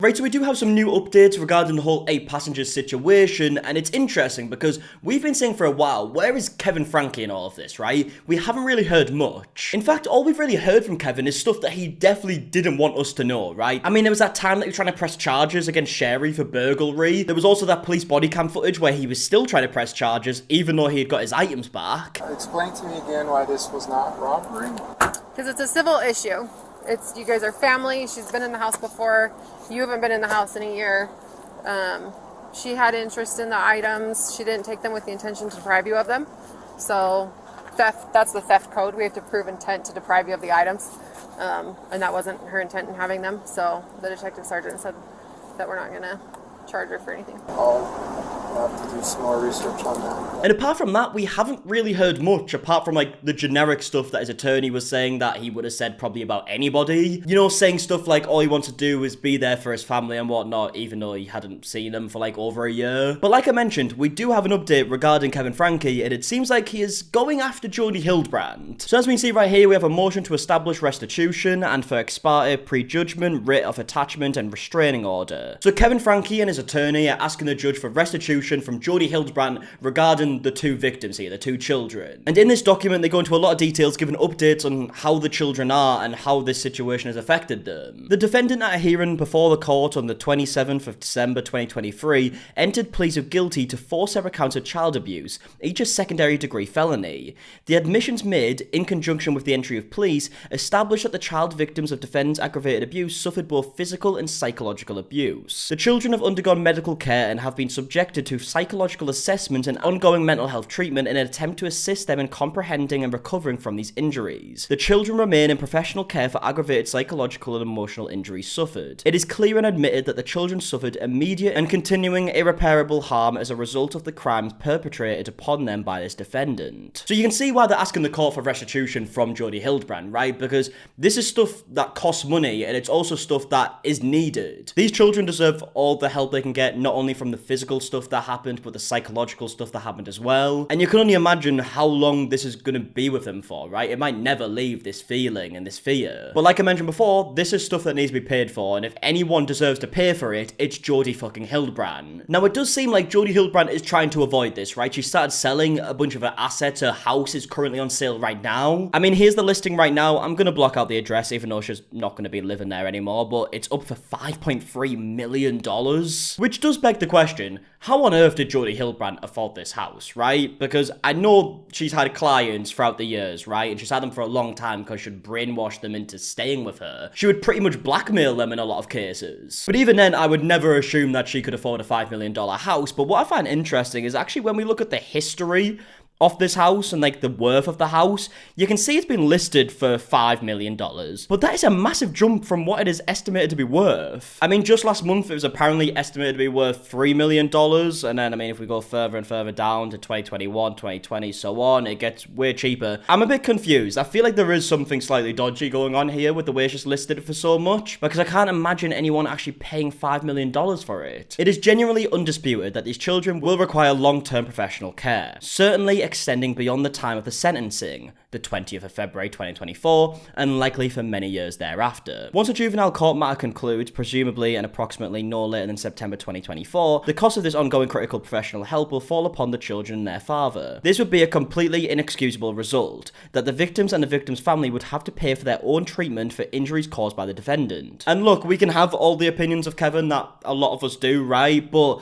Right, so we do have some new updates regarding the whole 8 passenger situation, and it's interesting because we've been saying for a while, where is Kevin Franke in all of this, right? We haven't really heard much. In fact, all we've really heard from Kevin is stuff that he definitely didn't want us to know, right? I mean, there was that time that he was trying to press charges against Sherry for burglary. There was also that police body cam footage where he was still trying to press charges, even though he had got his items back. Explain to me again why this was not robbery. Because it's a civil issue. You guys are family. She's been in the house before. You haven't been in the house in a year. She had interest in the items. She didn't take them with the intention to deprive you of them. So theft, that's the theft code. We have to prove intent to deprive you of the items. And that wasn't her intent in having them. So the detective sergeant said that we're not going to charge her for anything. I'll have to do some more research on that. And apart from that, we haven't really heard much, apart from like the generic stuff that his attorney was saying that he would have said probably about anybody. You know, saying stuff like all he wants to do is be there for his family and whatnot, even though he hadn't seen them for like over a year. But like I mentioned, we do have an update regarding Kevin Franke, and it seems like he is going after Jodi Hildebrandt. So as we can see right here, we have a motion to establish restitution and for ex parte prejudgment, writ of attachment and restraining order. So Kevin Franke and his attorney are asking the judge for restitution from Jodi Hildebrandt regarding the two victims here, the two children. And in this document, they go into a lot of details, giving updates on how the children are and how this situation has affected them. The defendant at a hearing before the court on the 27th of December 2023 entered pleas of guilty to 4 separate counts of child abuse, each a secondary degree felony. The admissions made, in conjunction with the entry of pleas, established that the child victims of defendant's aggravated abuse suffered both physical and psychological abuse. The children have undergone medical care and have been subjected to psychological assessment and ongoing mental health treatment in an attempt to assist them in comprehending and recovering from these injuries. The children remain in professional care for aggravated psychological and emotional injuries suffered. It is clear and admitted that the children suffered immediate and continuing irreparable harm as a result of the crimes perpetrated upon them by this defendant. So you can see why they're asking the court for restitution from Jodi Hildebrandt, right? Because this is stuff that costs money, and it's also stuff that is needed. These children deserve all the help they can get, not only from the physical stuff that happened, but the psychological stuff that happened as well. And you can only imagine how long this is going to be with them for, right? It might never leave this feeling and this fear. But like I mentioned before, this is stuff that needs to be paid for, and if anyone deserves to pay for it, it's Jodi fucking Hildebrandt. Now, it does seem like Jodi Hildebrandt is trying to avoid this, right? She started selling a bunch of her assets. Her house is currently on sale right now. I mean, here's the listing right now. I'm going to block out the address, even though she's not going to be living there anymore, but it's up for $5.3 million, which does beg the question, how on earth did Jodi Hildebrandt afford this house, right? Because I know she's had clients throughout the years, right? And she's had them for a long time because she'd brainwash them into staying with her. She would pretty much blackmail them in a lot of cases. But even then, I would never assume that she could afford a $5 million house. But what I find interesting is actually when we look at the history of this house and like the worth of the house, you can see it's been listed for $5 million. But that is a massive jump from what it is estimated to be worth. I mean, just last month it was apparently estimated to be worth $3 million. And then, I mean, if we go further and further down to 2021, 2020, so on, it gets way cheaper. I'm a bit confused. I feel like there is something slightly dodgy going on here with the way she's listed it for so much, because I can't imagine anyone actually paying $5 million for it. It is genuinely undisputed that these children will require long-term professional care. Certainly extending beyond the time of the sentencing, the 20th of February 2024, and likely for many years thereafter. Once a juvenile court matter concludes, presumably and approximately no later than September 2024, the cost of this ongoing critical professional help will fall upon the children and their father. This would be a completely inexcusable result, that the victims and the victim's family would have to pay for their own treatment for injuries caused by the defendant. And look, we can have all the opinions of Kevin that a lot of us do, right? But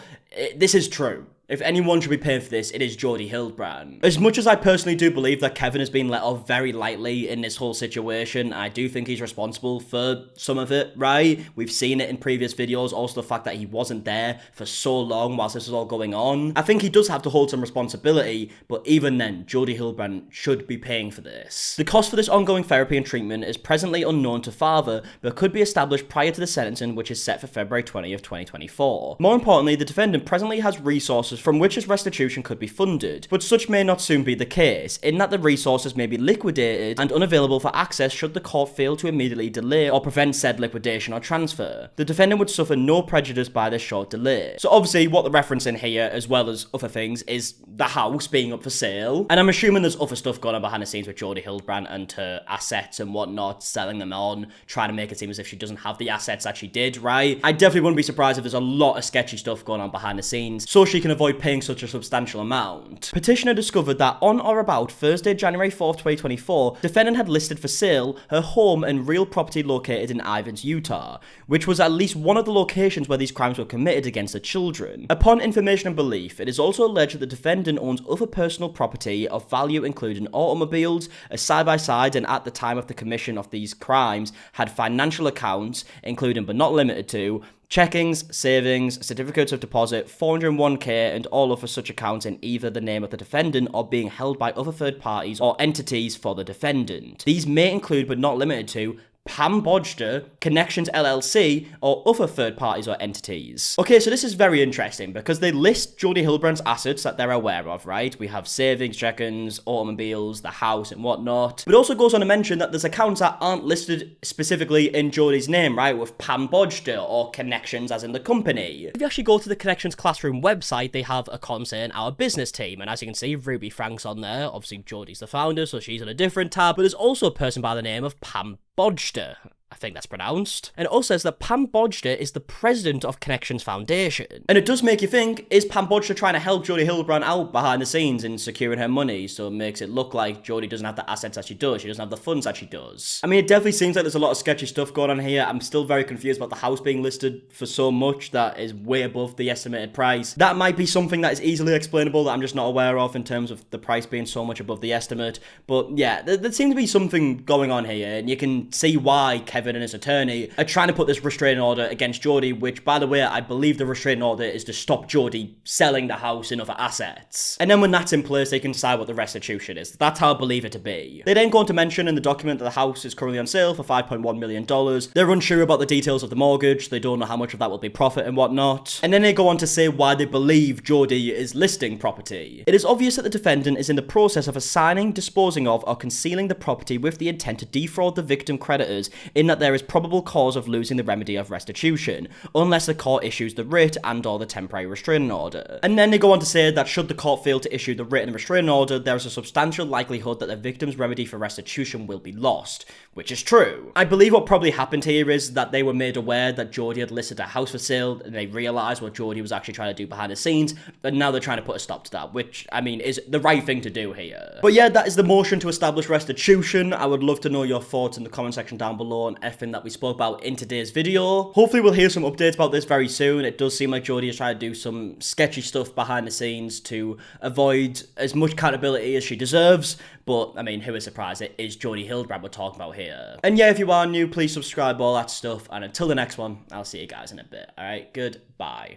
this is true. If anyone should be paying for this, it is Jodi Hildebrandt. As much as I personally do believe that Kevin has been let off very lightly in this whole situation, I do think he's responsible for some of it, right? We've seen it in previous videos, also the fact that he wasn't there for so long whilst this was all going on. I think he does have to hold some responsibility, but even then, Jodi Hildebrandt should be paying for this. The cost for this ongoing therapy and treatment is presently unknown to father, but could be established prior to the sentencing, which is set for February 20th, 2024. More importantly, the defendant presently has resources resources from which his restitution could be funded, but such may not soon be the case, in that the resources may be liquidated and unavailable for access should the court fail to immediately delay or prevent said liquidation or transfer. The defendant would suffer no prejudice by this short delay. So obviously what they're referencing here, as well as other things, is the house being up for sale, and I'm assuming there's other stuff going on behind the scenes with Jodi Hildebrandt and her assets and whatnot, selling them on, trying to make it seem as if she doesn't have the assets that she did, right? I definitely wouldn't be surprised if there's a lot of sketchy stuff going on behind the scenes, so she can avoid paying such a substantial amount. Petitioner discovered that on or about Thursday, January 4th, 2024, defendant had listed for sale her home and real property located in Ivins, Utah, which was at least one of the locations where these crimes were committed against the children. Upon information and belief, it is also alleged that the defendant owns other personal property of value including automobiles, a side-by-side, and at the time of the commission of these crimes had financial accounts, including but not limited to checkings, savings, certificates of deposit, 401k, and all other such accounts in either the name of the defendant or being held by other third parties or entities for the defendant. These may include but not limited to Pam Bodger, Connexions LLC, or other third parties or entities. Okay, so this is very interesting because they list Jodi Hildebrandt's assets that they're aware of, right? We have savings, check-ins, automobiles, the house, and whatnot. But it also goes on to mention that there's accounts that aren't listed specifically in Jodi's name, right? With Pam Bodger or Connexions as in the company. If you actually go to the Connexions Classroom website, they have a column saying our business team, and as you can see, Ruby Frank's on there. Obviously, Jodi's the founder, so she's on a different tab, but there's also a person by the name of Pam Bodger, I think that's pronounced. And it also says that Pam Bodger is the president of Connexions Foundation. And it does make you think, is Pam Bodger trying to help Jodi Hildebrandt out behind the scenes in securing her money, so it makes it look like Jodi doesn't have the assets that she does, she doesn't have the funds that she does? I mean, it definitely seems like there's a lot of sketchy stuff going on here. I'm still very confused about the house being listed for so much that is way above the estimated price. That might be something that is easily explainable that I'm just not aware of in terms of the price being so much above the estimate. But yeah, there seems to be something going on here, and you can see why Kevin and his attorney are trying to put this restraining order against Jodi, which, by the way, I believe the restraining order is to stop Jodi selling the house and other assets. And then when that's in place, they can decide what the restitution is. That's how I believe it to be. They then go on to mention in the document that the house is currently on sale for $5.1 million. They're unsure about the details of the mortgage. They don't know how much of that will be profit and whatnot. And then they go on to say why they believe Jodi is listing property. It is obvious that the defendant is in the process of assigning, disposing of, or concealing the property with the intent to defraud the victim creditors, in that there is probable cause of losing the remedy of restitution, unless the court issues the writ and or the temporary restraining order. And then they go on to say that should the court fail to issue the written restraining order, there is a substantial likelihood that the victim's remedy for restitution will be lost, which is true. I believe what probably happened here is that they were made aware that Jodi had listed a house for sale, and they realised what Jodi was actually trying to do behind the scenes, and now they're trying to put a stop to that, which, I mean, is the right thing to do here. But yeah, that is the motion to establish restitution. I would love to know your thoughts in the comment section down below on everything that we spoke about in today's video. Hopefully we'll hear some updates about this very soon. It does seem like Jodi is trying to do some sketchy stuff behind the scenes to avoid as much accountability as she deserves, but I mean, who is surprised? It is Jodi Hildebrandt we're talking about here. And yeah, if you are new, please subscribe, all that stuff, and until the next one, I'll see you guys in a bit. Alright, goodbye.